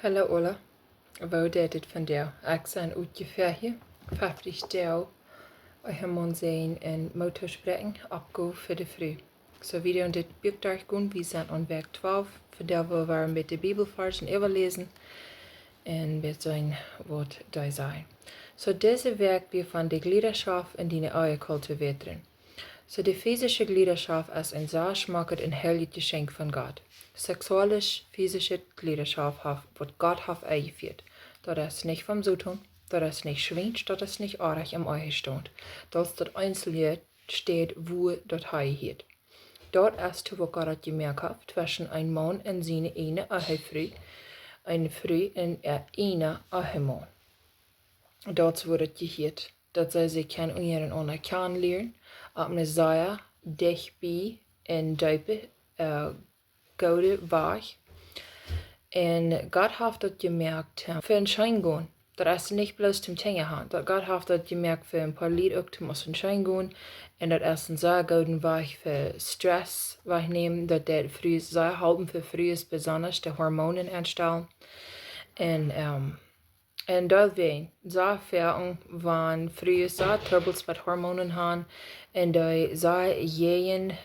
Hallo Ola, hoe deed het van jou? Ik ben ongeveer 50 jaar. Ik heb aunjeseen en motorspreken opgehouden voor de vroeg. So wieder in dit Buchdag gaan, we zijn aan werk 12. Vandaag willen we met de Bibel Varschen überlesen en wir zijn wat daar zijn. So deze werk wir van de Gliederschaft in die eigen cultiveren. So die physische Gliederschaft ist ein sehr schmackes und herrliches Geschenk von Gott. Sexualisch, physische Gliederschaft wird Gott eingeführt. Das ist nicht vom Südung, das ist nicht schwingt, das ist nicht arg im Eigen steht. Das dort Einzelne steht, wo das heißt. Dort ist, wo Gott gemerkt hat, zwischen ein Mann und seine eine Frau, eine Frau und eine Mann. Dort wurde gehört, dass sie kennen und ihren anderen kennenlernen, op een zeer dichtbij en diepe gouden weg. En Gott heeft dat gemerkt voor een schein gaan. Dat is niet bloos zum Tingen gaan. Dat Gott heeft dat gemerkt voor een paar lied ook te moeten schein gaan. En dat is een zeer gouden weg voor stress wegnemen. Dat dat früh zeer helpen voor früh besonders de hormonen aanstellen. En deswegen, sehr Erfahrung waren früher sehr Troubles mit Hormonen haben und die sehr jähen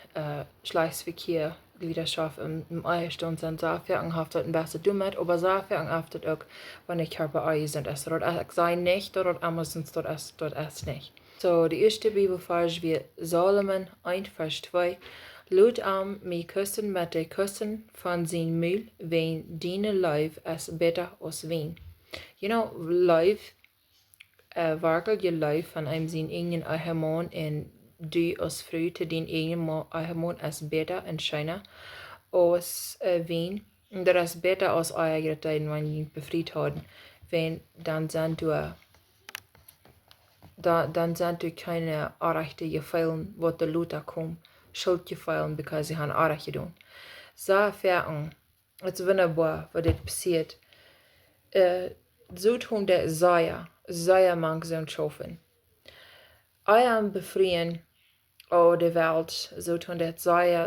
Schleichsverkehr, Gliederschaft im Eierstand sind, sehr Erfahrung haft das ein bisschen damit, aber sehr Erfahrung haft das auch, wenn die Kjarpa Eier sind. Also dort sei nicht, dort Amazons, dort ist nicht. So, die erste Bibelvers wie Salomo 1, Vers 2. Leet mij kussen met de kussen van zijn mul, wen Diene Leew is beter als wien. You know, Leew, werkelijk je Leew van hem zijn eigen man en du als vrouw te dien eigen man is beter en schijner als wien. Dat is beter als eigen tijden wanneer je bevrijd hadden. Wenn dan zijn du keine arechte gefallen, wat de Luther komt, schuld gefallen, because ze gaan aardig gedaan. Zo verang, het is wunderbaar wat dit passiert. Zo'n der sehr mang zo'n schaffen. Eiern befrieren de Welt, zo'n der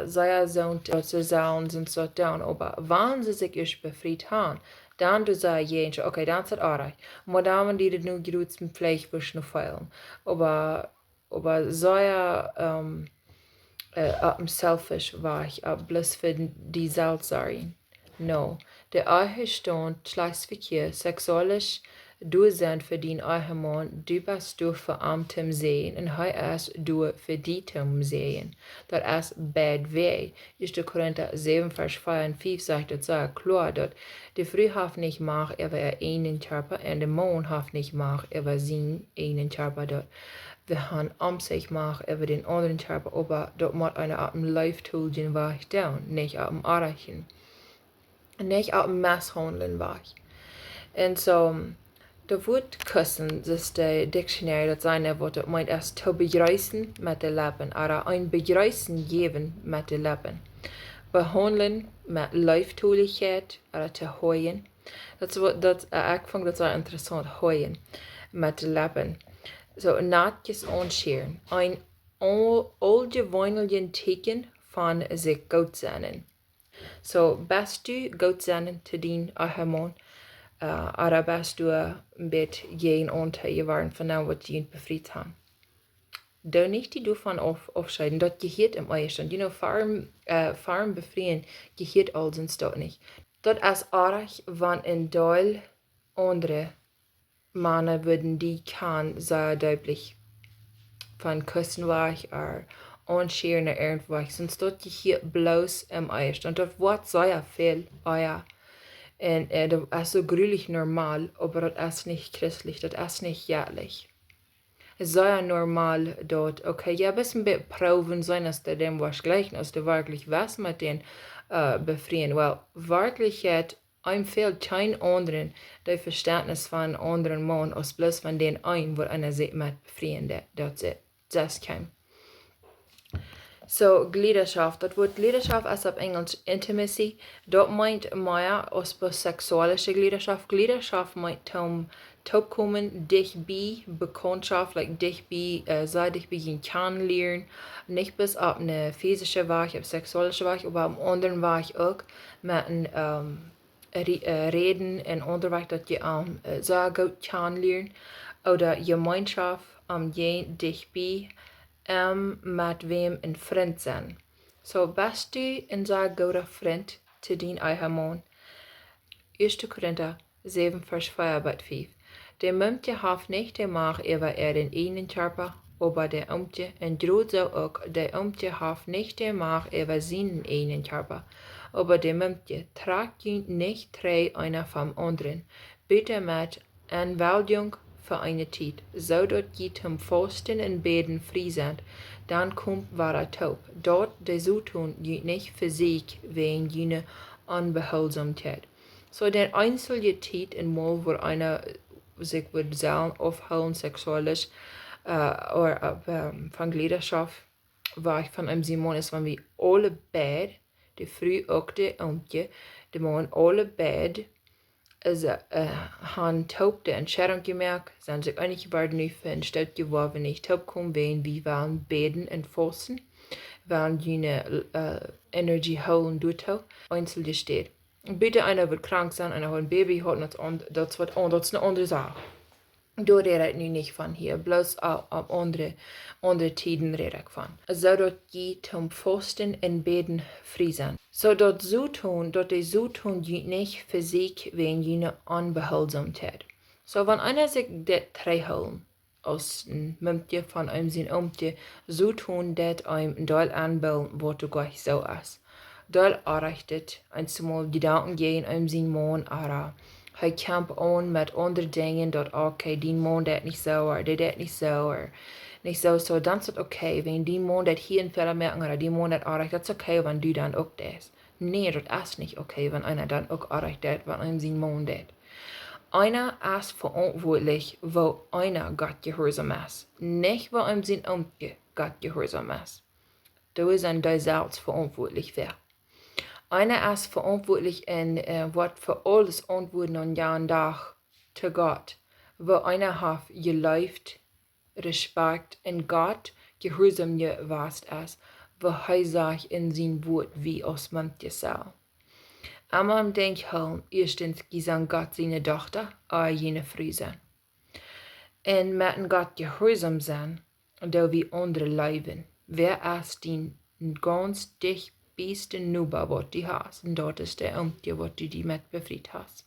sehr zo'n zu sein sind so down. Aber wann sie sich erst befreit haben, dann du sagst jens, okay, dann ist es aardig. Maar dan die het nu gedoet zum Fleisch noch feilen. Aber sehr selfish war ich, bloß für die Salzarien. No, der Eierstand Schleichsverkehr sexualisch du sind für den Eiermann, du bist du für amtem sehen und er ist du für dietem sehen. Das ist bad way. 1. Korinta 7, Vers 4 und 5 sagt das sehr klar, dass die Frau haft nicht macht, über einen Kjarpa und der Mann haft nicht macht, über seinen einen Kjarpa. Wir haben sich macht über den anderen Kjarpa, aber dort muss eine Art Life-Tool gehen, war ich down, nicht auf dem Archen. Nicht auf dem Messhandeln war ich. Und so, da wird kussen, das ist der Dictionary, das seine Worte meint erst zu begreifen mit den Lippen, oder ein Begreifen geben mit den Lippen. Behandeln mit Leiftüligkeit oder zu heuen. Ich fand das sehr interessant, heuen mit den Lippen. So, nahtjes anscheren. Ein allgemeines Teken von sich gut sein. So, bist du gut sein zu den Mann, oder bist du ein bisschen gegen Anteil waren von dem, was die befreit haben? Da nicht die davon aufscheiden, das gehört im Eierstand. You know, Farm befreien gehört allsens dort nicht. Das ist arg, wenn in Teil andere Männer würden, die kann sehr deutlich von Kussen war oder anscheren oder irgendwas, sonst dort gehört bloß im Eierstand. Das Wort sehr viel Eier. Und das ist so grülich normal, aber das ist nicht christlich, das ist nicht jährlich. Es ist sehr normal dort, okay, ja, ein bisschen proben sein, dass der dem was gleich, als du wirklich was mit den befreien. Weil wirklich hat einem fehlt kein anderen, der Verständnis von anderen Mann, als bloß von den einen, wo einer sich mit befreien, das kann. So, Gliederschaft. Das Wort Gliederschaft ist auf Englisch Intimacy. Dort meint mehr als sexualische Gliederschaft. Gliederschaft meint kommen, dich bei Bekanntschaft, like dich bei, sei dich bei ihn kennenlernen. Nicht bis auf eine physische Weise, auf sexualische Weise, aber am anderen Weise auch mit reden en onderweg dat je zo goed kan leren. Oder Gemeinschaft dichtbij met wem een vriend zijn. So bist du een zo goede vriend te dien eigen man. 1. Korinta 7 vers 4-5. De moomkje haft nicht de macht über den ieejnen kjarpa, aber de oomkje, en droht zo ook, de oomkje haft nicht de macht über sien ieejnen kjarpa, aber de moomkje tragt je nicht drei einer vom anderen, bitte met aanwendung für eine Zeit, zodat je zum Fasten en beden vrij zijn, dan komt waar taub, dort de zoetun je nicht für sich wegen jene Unbehulsamkeit. So den einzelne Zeit in Mal, wo einer sich wird selten aufhalten, sexualisch, oder von Gliederschaft, war ich von einem Simon ist, wenn wir alle beide, die früh auch die oomkje, die man alle beide, han taub de Entscheidung gemerkt, sind sich einig geworden, nu für ein Stadt geworden, nicht taub kommen, wenn wir waren beden und fasten, waren jene Energie holen, durchtau, einzelne steht. Bitte einer wird krank sein, einer hat ein Baby, hat das wird das ist eine andere Sache. Da rede ich nu nicht von hier, bloß auf andere Tiden rede ich von. So dort je zum Fasten und Beten frei sein. So dort die so tun je nicht für sich wegen jener Unbehulsamkeit. So wenn einer sich das drei holen, aus dem Moomkje von einem sein oomkje, so tun dat einem doll anbilden, wo du gleich so ist. Doll errichtet, einmal Gedanken gehen einem sein Mann ara. Hij kämpft an mit anderen Dingen, dort okay, die Mann dat nicht sauer, dat nicht sauer. Nicht so, dann ist es okay, wenn die Mann dat hier in Fehler merken, oder die Mann dat erreicht, das ist okay, wenn du dann auch das. Nee, das ist nicht okay, wenn einer dann auch erreicht dat, wenn einem sein Mann dat. Einer ist verantwortlich, wo einer Gott gehorsam ist. Nicht, wo einem sein oomkje Gott gehorsam ist. Da ist ein da selbst verantwortlich für. Einer ist verantwortlich in was für alles antworten an jeden Tag zu Gott. Wo einer hat geleeft, Respekt in Gott, gehorsam gewesen ist, wo er sagt in sein Wort, wie aus moomkje soll. Einmal im Denkhalm, erstens gesang Gott seine Tochter, jene Frau sein. Und mit Gott gehorsam sein, da wie andere leben. Wer ist den ganz dicht beste Nuba, was du hast, und dort ist der oomkje, was du die mit befreit hast.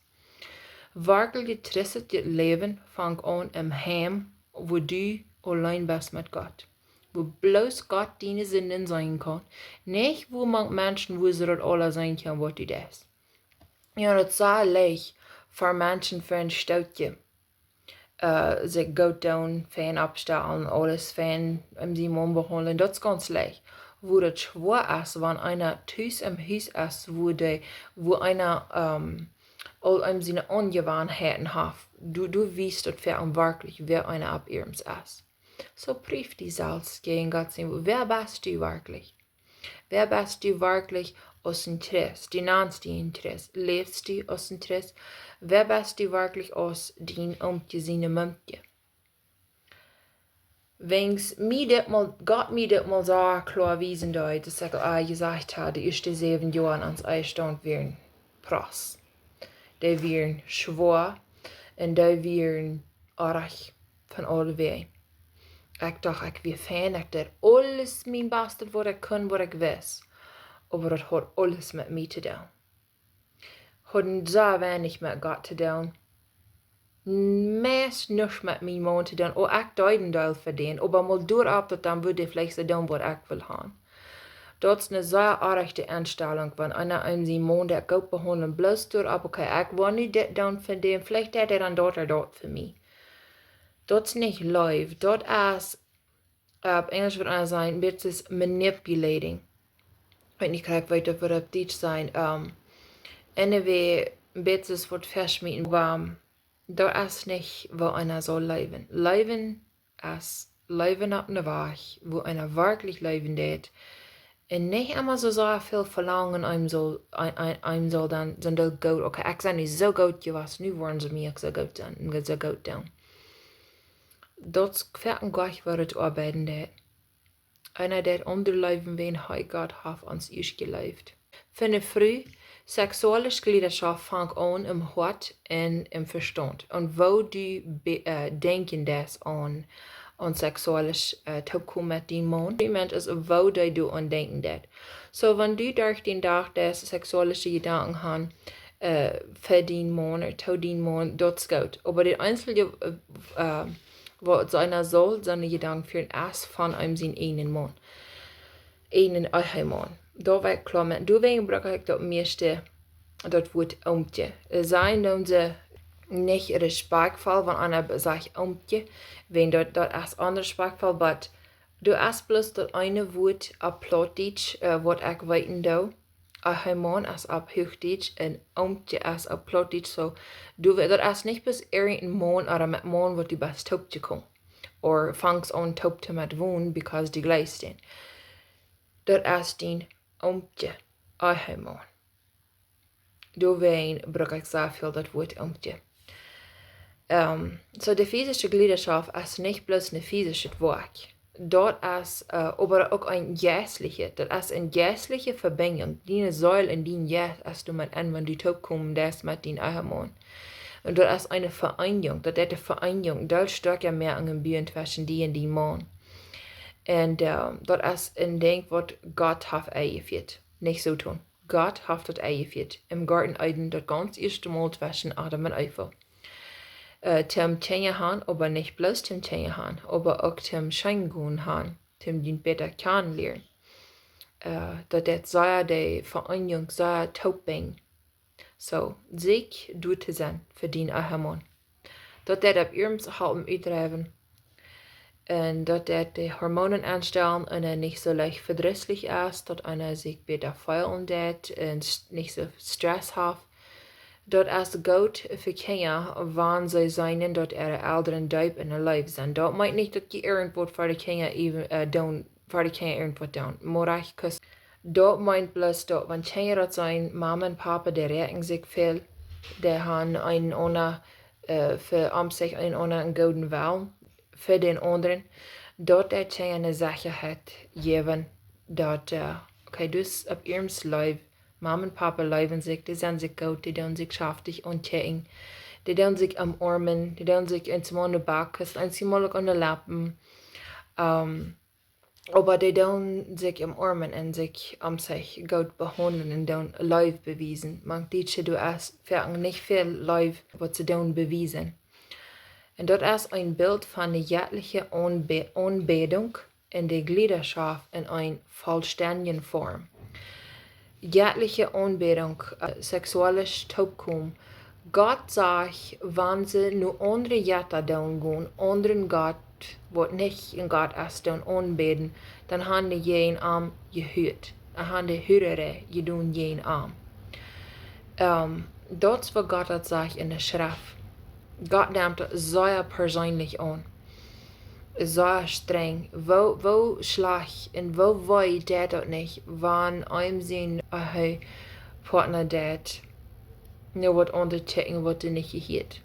Wirklich getristet Leben fängt an im Heim, wo du allein bist mit Gott. Wo bloß Gott deine Sünden sein kann. Nicht, wo man Menschen, wo sie das alle sein kann, was du das. Ja, das ist sehr leicht für Menschen für ein Stoutje. Sich gut tun, Fan abstellen, alles Fan im Simon behandeln, das ist ganz leicht. Wo das schwer ist, wenn einer Tüß im Haus ist, wo einer all seine Ungewohnheiten hat. Du weißt dort wirklich, wer einer ab ihrem ist. So prüf die selbst gegen Gott, wer bist du wirklich? Wer bist du wirklich aus Interesse? Die nennst du Interesse? Lebst du aus Interesse? Wer bist du wirklich aus den oomkje, seine moomkje? Wenn Gott mir das mal so klar wiesen hat, dass ich gesagt habe, die ersten 7 Jahre ans Einstand wären Prost. Die wären schwer und die wären arg von alle Wegen. Ich dachte, ich wäre Fan, ich dachte, alles mein Bestes, was ich kann, was ich weiß. Aber das hat alles mit mir zu tun. Hat so wenig mit Gott zu tun. Meest nichts mit meinem Mann zu tun. Und ich deuten Teil für den. Aber mal durchab, dann würde ich vielleicht so tun, was ich will haben. Das ist eine sehr echte Einstellung, wenn einer einem seinen Mann der gut behandelt, bloß durchab, okay, ich will nicht das tun für den, vielleicht hat er dann dort oder dort für mich. Das ist nicht live. Das ist, auf Englisch würde einer sagen, das ist manipulating. Ich weiß nicht, ich weiter würde auf Deutsch sein. Anyway, das ist was verschmieden, aber da ist nicht, wo einer soll leben. Leben ist Leben auf einer Weg, wo einer wirklich leben wird. Und nicht immer so viel verlangen, einem soll dann gut, okay, ich bin nicht so gut gewesen, nu wollen sie mich so gut sein, so gut tun. Das gefällt mir gleich, wo das arbeiten wird. Einer, der unterleben, wen Gott hat uns erst gelebt. Für eine Frau, Sexualische Gliederschaft fängt an im Hort und im Verstand. Und wo du denken das an sexualisch Topkom mit den Mann, ist, wo du an denken das. So, wenn du durch den Tag das sexualische Gedanken hast, für den Mann oder zu den Mann, das ist gut. Aber die einzelne, wo seiner soll, seine Gedanken führen, erst von einem seinen eigenen Mann. Einen Mann. Da war ich klar mit. Deswegen brauche ich das meiste, das Wort oomkje. Sein, dass sie nicht respektvoll, wenn einer sagt oomkje, wenn das ist anders respektvoll, aber du hast bloß das eine Wort auf Plautdietsch, was ich weiten da. Ein Mann ist auf Hochdeutsch und oomkje ist auf Plautdietsch, so du das ist nicht bis irgendein Mann oder mit Mann, wo du bist taub zu kommen. Oder fangst an taub zu mit wohnen, because die gleich sind. Das ist den oomkje, ein Mann. Deswegen brauche ich sehr viel das Wort oomkje. So die physische Gliederschaft ist nicht bloß eine physische Werk. Dort ist aber auch ein geistliche, das ist eine geistliche Verbindung. Die Säule in den Geist hast du mit an, wenn du taub kommst, das mit den Mann. Und das ist eine Vereinigung, das ist eine Vereinigung, da steckt ja mehr an den Bühnen zwischen die und die Mann. Und das ist ein Ding, was Gott hat eingeführt. Nicht so tun. Gott hat das eingeführt. Im Garten Eden, das ganz erste Mal zwischen Adam und Eva. Zum Tjenje han, aber nicht bloß zum Tjenje han, aber auch zum Scheingehen han, zum den bäta kennenlernen. Das sei die Vereinigung, sei taubing. So, sich du zu sein für den Mann. Das auf ihrem halben Utreiben. Und dass die Hormonen anstellen und er nicht so leicht verdrießlich ist, dass einer sich besser fühlen wird und nicht so Stress hat. Das ist gut für Kinder, wenn sie sein, dass ihre Eltern deib in ihr Leben sind. Das meint nicht, dass die irgendwo für die Kinder irgendwo tun. Morach, das meint bloß, dass wenn Kinder das sein, Mama und Papa, die retten sich viel, die haben einen anderen, für sich einen guten Willen für den anderen, dort der Kinder eine Sicherheit geben, dass, okay, das auf ihrem Leben, Mama und Papa leben sich, die sind sich gut, die tun sich schaftig und tägen, die tun sich am Armen, die tun sich einmal an der Backküste, einmal an der Lappen, aber die tun sich am Armen und sich sich gut behandeln und dann Leew bewiesen. Man sieht, du hast nicht viel Leew, was sie tun bewiesen. Und das ist ein Bild von der jährlichen Anbetung in der Gliederschaft in einer vollständigen Form. Jährliche Anbetung, sexuelles Taubkum. Gott sagt, wenn sie nur andere Jätter gehen, anderen Gott, was nicht in Gott ist, anbeten, dann haben die jeden Arm gehört. Dann haben die Hörere gedun jeden Arm. Das ist, was Gott sagt in der Schrift. Gott nimmt es sehr persönlich an. Sehr streng. Wo schlecht und wo weit das nicht, wenn einem sein Partner das nur was unterchecken, was er nicht gehört.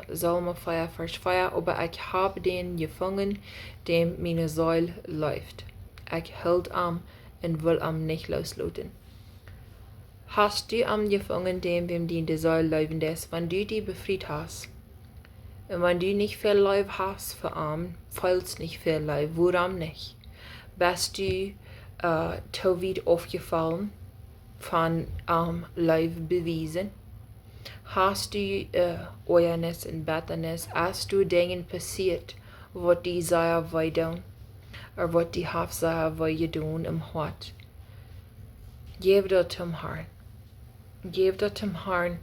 Salomo 4, Vers 4, aber ich habe den jefungen, dem meine Seel leeft. Ich hielt am und will am nicht loslassen. Hast du am jefungen, dem wem die Seel leibend ist, wenn du die befreit hast? Und wenn du nicht viel Leib hast für Arm, fehlst nicht viel Leib, woran nicht? Bist du zu weit aufgefallen, von Leib bewiesen? Hast du Euernis und Bätanis, hast du Dinge passiert, was die sehr weit tun, oder was die Haft sehr weit tun im Hort? Gib das zum Herrn. Gib das zum Herrn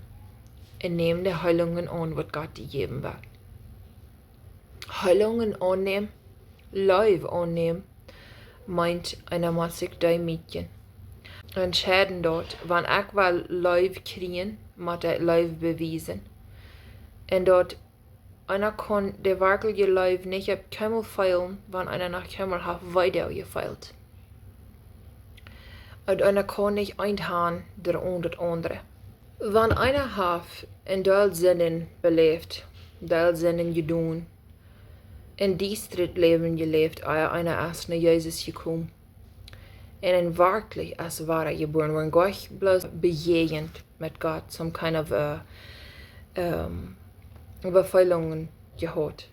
und nimm die Heilungen an, was Gott dir geben wird. Heilungen annehmen, Leib annehmen, meint einer massig dein Mädchen. Entscheiden dort, wenn ich will Leib kriegen, muss ich Leib beweisen. Und dort, einer kann der wirkliche Leib nicht auf Kämmel feilen, wenn einer nach Kämmel hat weiter gefeilt. Und einer kann nicht einhauen, der andere. Wenn einer hat in der Sinnen belebt, der Sinnen gedun, in dies Leben gelebt, einer ist nach Jesus gekommen. En wirklich als ware geboren worden. Gleich bloß bejegend mit Gott, some kind of Überfällungen gehabt.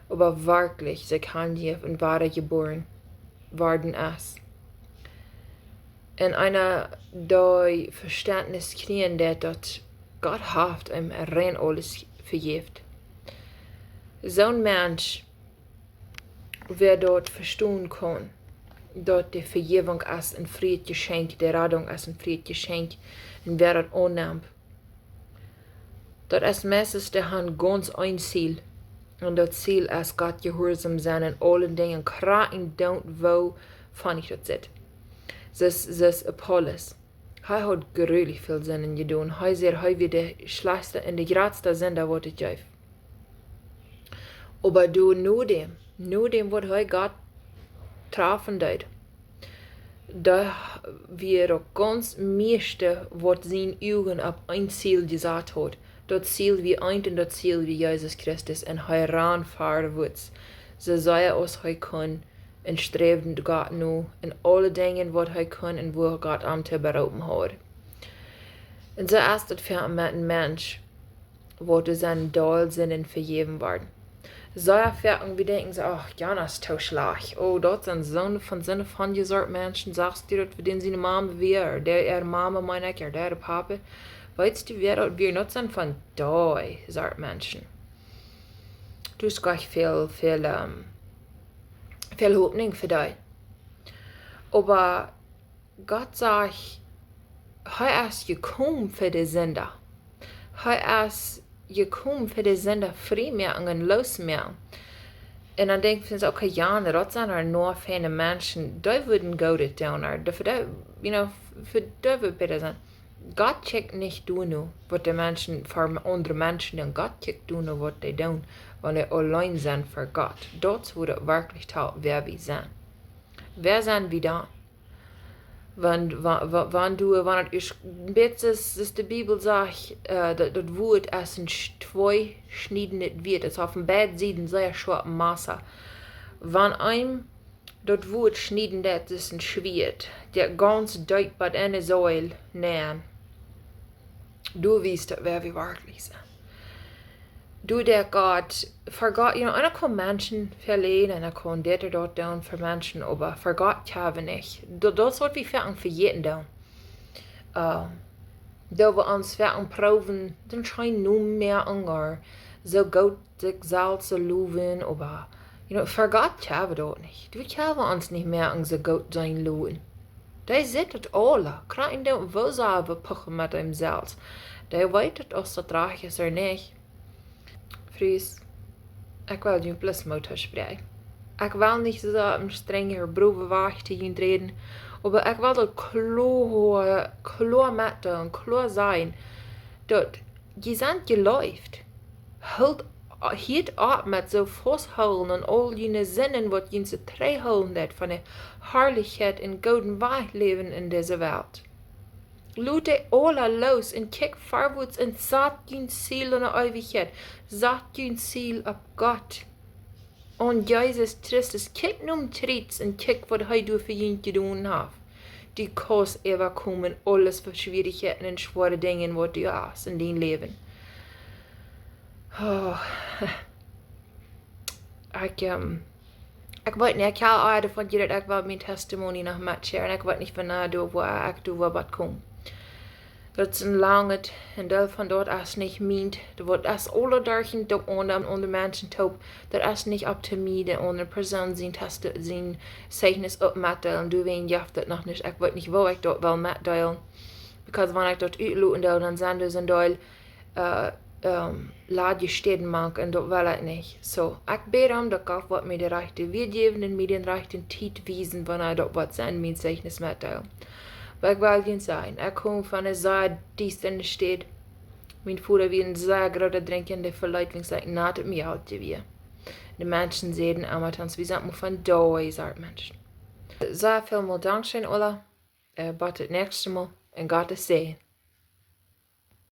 Aber wirklich, sie kann und ware geboren worden ist. En einer die Verständnis kriegen, dass Gott haft rein alles vergift. So ein Mensch, wer dort verstehen kann, dass die Vergebung ist ein Friedgeschenk, die Rettung ist ein Friedgeschenk, und wer das annimmt. Das ist meistens der Hand ganz ein Ziel. Und das Ziel ist Gott gehorsam sein in allen Dingen, gerade in daut, wo fand ich das sieht. Das ist Apollos. Er hat gerühlich viel Sinn in getan. Er sagt, wie der schlechteste und der größte Sender, was ich gebe. Aber du, nur dem, was er Gott treffen dort, da wir doch ganz meiste, was sein Augen auf ein Ziel gesagt hat. Das Ziel wie ein und das Ziel wie Jesus Christus und er ranfahren wird. So sei es, er kann und streven Gott nu in alle Dingen, was er kann und wo Gott am te berauben hat. Und so ist das für einen Mensch, wo du seinen Dahlsinnen vergeben werden. So erfahren wir denken so, ach, ja, das ist schlecht. Oh, dort sind so von gesagt Menschen, sagst du, dass wir den seine Mama wäre, der Mama meine, der Papa. Weißt du, wir nicht sind von da, sagt Menschen. Du hast gleich viel Hoffnung für dich. Aber Gott sagt, er ist gekommen für die Sünder. Er ist gekommen für die Sünder freimachen und losmachen. Und dann denken wir, okay, ja, das sind nur feine Menschen, die würden Gott tun. Für die würde besser sein. Gott checkt nicht nur, was die Menschen für andere Menschen tun. Gott checkt nur, was die tun, wenn sie allein sind für Gott. Das würde wirklich taugt, wer wir sind. Wer sind wir dann? Wenn es die Bibel sagt, das Wort ist ein zweischneidendes Wort, es ist auf beiden Seiten sehr schwarze Masse. Wenn einem das Wort schneiden, das ist ein Schwert, der ganz deutlich bei einer Säule nähen. Du weißt, wer wir wirklich sind. Du, der Gott, für Gott, einer kann Menschen verlieren, einer kann das dort tun für Menschen, aber für Gott haben wir nicht. Das wird wir für jeden tun. Da wir uns für proben, dann scheint nur mehr Hunger, so Gott sich selbst zu loben, aber für Gott haben wir das nicht. Wir können uns nicht mehr so Gott sein loben. Die sieht das alle, gerade in dem, wo sie aber pochen mit ihm selbst. Die weiß, dass das reich ist oder nicht. Fries, ik wil je plus moeten spreken. Ik wil niet zo een strenge Bibel Varschen te reden, aber ik wil dat klar met en klar zijn, dat je zijn geläuft. Hield op met zo vasthouden en al je zinnen wat je ze terughouden dat van de herrlichheid en gouden leven in deze wereld. Laat die alle los en kijk voorwaarts en zet je ziel in de eeuwigheid. Zet je ziel op God. En Jezus Christus, kijk nu terug en kijk wat hij door voor je gedaan heeft. Die kost even komen, alles voor schwierigheden en zware dingen wat je hast in dein leven. Oh. Ik weet niet, ik heb aardig van je dat ik wel mijn testimony nog met share en ik weet niet van waar ik doe wat kom. Dat is een lange en deel van dat is niet meent. Dat is alle dagen dat onder mensen top. Dat is niet op te mij, de andere persoon zijn zeichnis opmaken en du weet je dat nog niet. Ik weet niet waar ik dat wel metdelen. Because wanneer ik dat uitloten deel, dan zijn dus een deel laat je steden maken en dat wil ik niet. So, ik bid om dat God wat mij de rechte weergeven en mij de rechte tijd wijzen wanneer dat wat zijn mijn zeichnis metdelen. Wat ik wil je zeggen, ik kom van een zeer diestende stad. Mijn vader wie een zeer grote drinkende verleiding zei, na het mij uit te weer. De mensen zeiden amatans, we zijn van daar, zei mensen. Zeer veel dank zijn alle. Tot het nächste Mal en God is zegen.